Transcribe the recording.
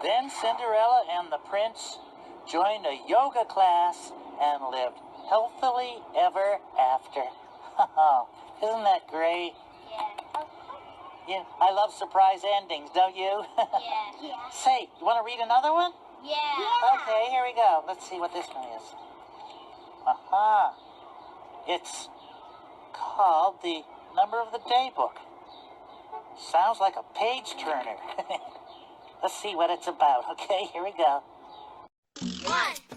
Then Cinderella and the prince joined a yoga class and lived healthily ever after. Isn't that great? Yeah. Yeah, I love surprise endings, don't you? Yeah. Say, you want to read another one? Yeah. Okay, here we go. Let's see what this one is. Aha. It's called the Number of the Day book. Sounds like a page turner. Let's see what it's about. Okay, here we go. 1,